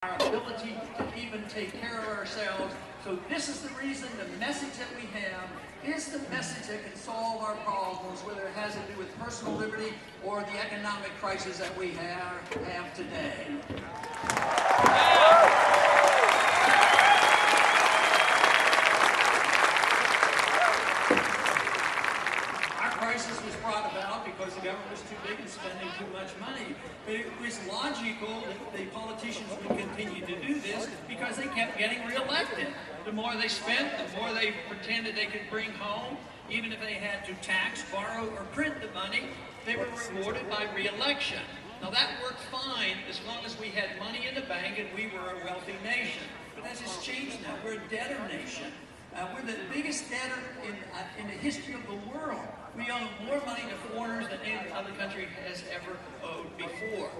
our ability to even take care of ourselves. So this is the reason the message that we have is the message that can solve our problems, whether it has to do with personal liberty or the economic crisis that we have today. Crisis was brought about because the government was too big and spending too much money. But it was logical that the politicians would continue to do this because they kept getting reelected. The more they spent, the more they pretended they could bring home. Even if they had to tax, borrow, or print the money, they were rewarded by reelection. Now that worked fine as long as we had money in the bank and we were a wealthy nation. But that has changed now. We're a debtor nation. We're the biggest debtor in the history of the world. We owe more money to foreigners than any other country has ever owed before.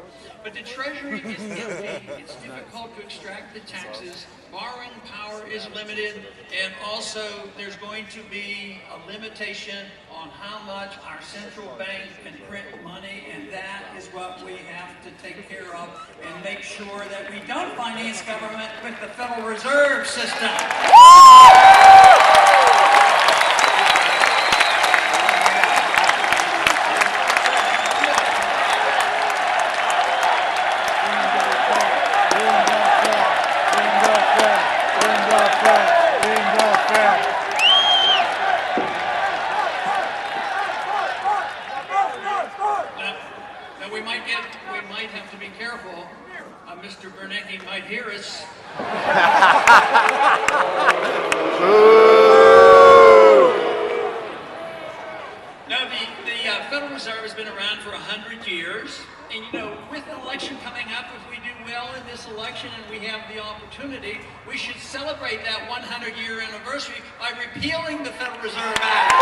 But the Treasury is empty. It's difficult to extract the taxes. Borrowing power is limited. And also, there's going to be a limitation on how much our central bank can print money. And that is what we have to take care of and make sure that we don't finance government with the Federal Reserve System. We might have to be careful. Mr. Bernake might hear us. Now, the Federal Reserve has been around for 100 years. And, you know, with an election coming up, if we do well in this election and we have the opportunity, we should celebrate that 100-year anniversary by repealing the Federal Reserve Act.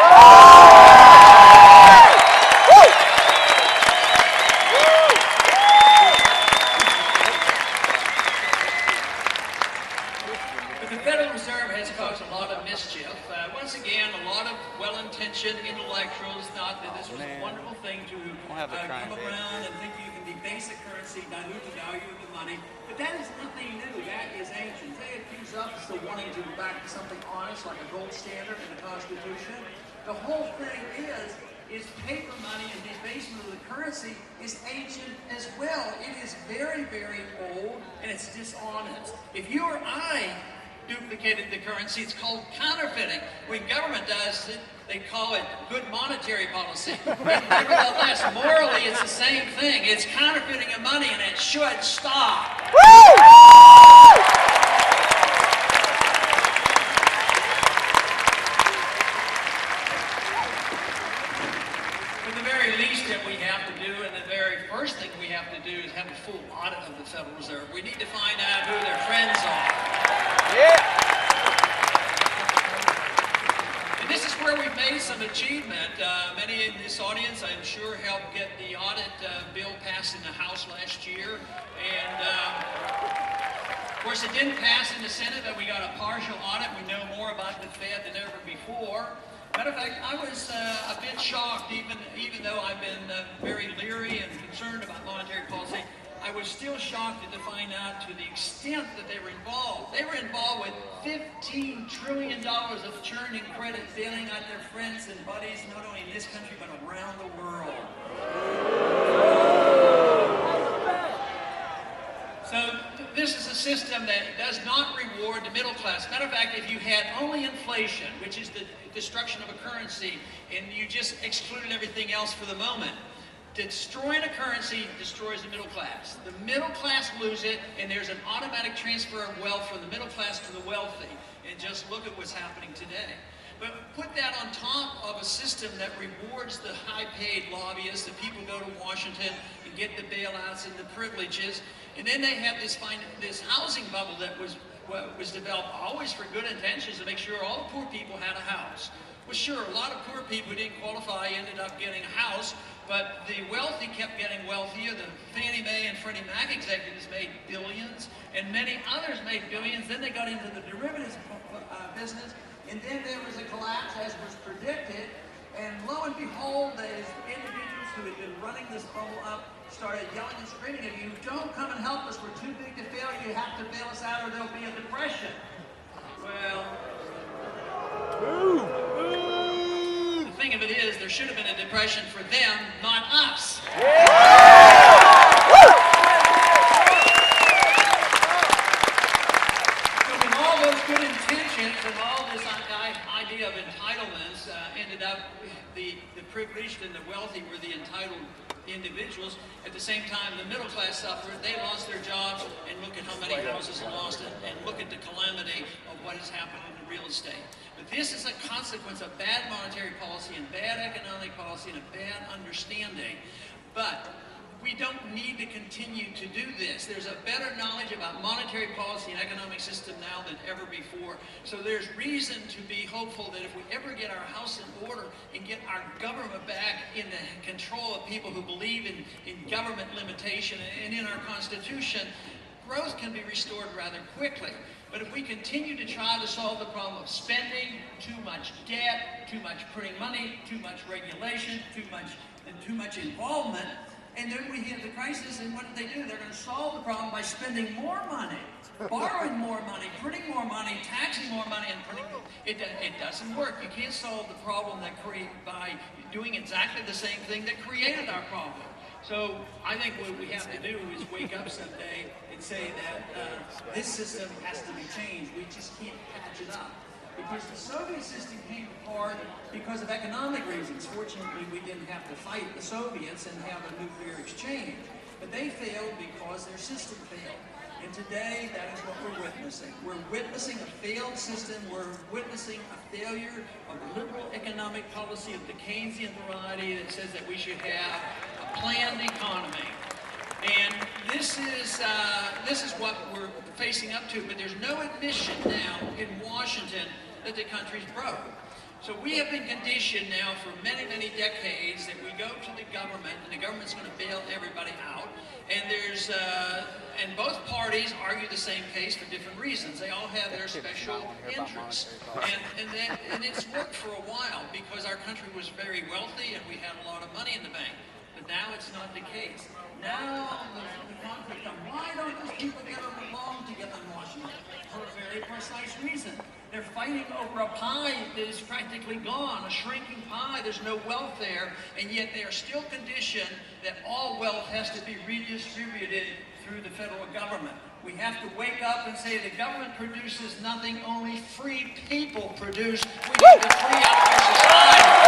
Once again, a lot of well-intentioned intellectuals thought that this was a wonderful thing to come around and think you can debase a currency, dilute the value of the money. But that is nothing new. That is ancient. They accuse us of wanting to go back to something honest, like a gold standard in the Constitution. The whole thing is paper money, and debasement of the currency is ancient as well. It is very, very old, and it's dishonest. If you or I duplicated the currency, it's called counterfeiting. When government does it, they call it good monetary policy. But nevertheless, morally, it's the same thing. It's counterfeiting of money, and it should stop. But the very least that we have to do, and the very first thing we have to do, is have a full audit of the Federal Reserve. We need to find out who their friends are. And this is where we've made some achievement. Many in this audience, I'm sure, helped get the audit bill passed in the House last year. And of course, it didn't pass in the Senate, but we got a partial audit. We know more about the Fed than ever before. Matter of fact, I was a bit shocked, even though I've been very leery and concerned about monetary policy. I was still shocked to find out to the extent that they were involved. They were involved with $15 trillion of churning credit, bailing out their friends and buddies, not only in this country, but around the world. So this is a system that does not reward the middle class. Matter of fact, if you had only inflation, which is the destruction of a currency, and you just excluded everything else for the moment, destroying a currency destroys the middle class. The middle class lose it, and there's an automatic transfer of wealth from the middle class to the wealthy. And just look at what's happening today. But put that on top of a system that rewards the high-paid lobbyists, the people go to Washington and get the bailouts and the privileges, and then they have this housing bubble that was developed always for good intentions to make sure all the poor people had a house. Well, sure, a lot of poor people who didn't qualify ended up getting a house, but the wealthy kept getting wealthier. The Fannie Mae and Freddie Mac executives made billions, and many others made billions. Then they got into the derivatives business, and then there was a collapse, as was predicted. And lo and behold, those individuals who had been running this bubble up started yelling and screaming at you, don't come and help us, we're too big to fail, you have to bail us out or there'll be a depression. Well, the thing of it is, there should have been a depression for them, not us. So with all those good intentions and all this idea of entitlements ended up, the privileged and the wealthy were the entitled individuals. At the same time, the middle class suffered. They lost their jobs, and look at how many houses are lost, and look at the calamity of what has happened in real estate. But this is a consequence of bad monetary policy and bad economic policy and a bad understanding. But we don't need to continue to do this. There's a better knowledge about monetary policy and economic system now than ever before. So there's reason to be hopeful that if we ever get our house in order and get our government back in the control of people who believe in government limitation and in our Constitution, growth can be restored rather quickly. But if we continue to try to solve the problem of spending, too much debt, too much printing money, too much regulation, too much involvement, and then we hit the crisis, and what do? They're going to solve the problem by spending more money, borrowing more money, printing more money, taxing more money, and printing. It doesn't work. You can't solve the problem by doing exactly the same thing that created our problem. So I think what we have to do is wake up someday and say that this system has to be changed. We just can't patch it up. Because the Soviet system came apart because of economic reasons. Fortunately, we didn't have to fight the Soviets and have a nuclear exchange. But they failed because their system failed. And today, that is what we're witnessing. We're witnessing a failed system. We're witnessing a failure of liberal economic policy of the Keynesian variety that says that we should have a planned economy. And this is what we're facing up to. But there's no admission now in Washington that the country's broke. So we have been conditioned now for many, many decades that we go to the government and the government's going to bail everybody out. And and both parties argue the same case for different reasons. They all have their special interests. And it's worked for a while because our country was very wealthy and we had a lot of money in the bank. But now it's not the case. Now the conflict comes. Why don't those people get along together in Washington? For a very precise reason. They're fighting over a pie that is practically gone, a shrinking pie. There's no wealth there, and yet they are still conditioned that all wealth has to be redistributed through the federal government. We have to wake up and say the government produces nothing, only free people produce. We need to free up our society.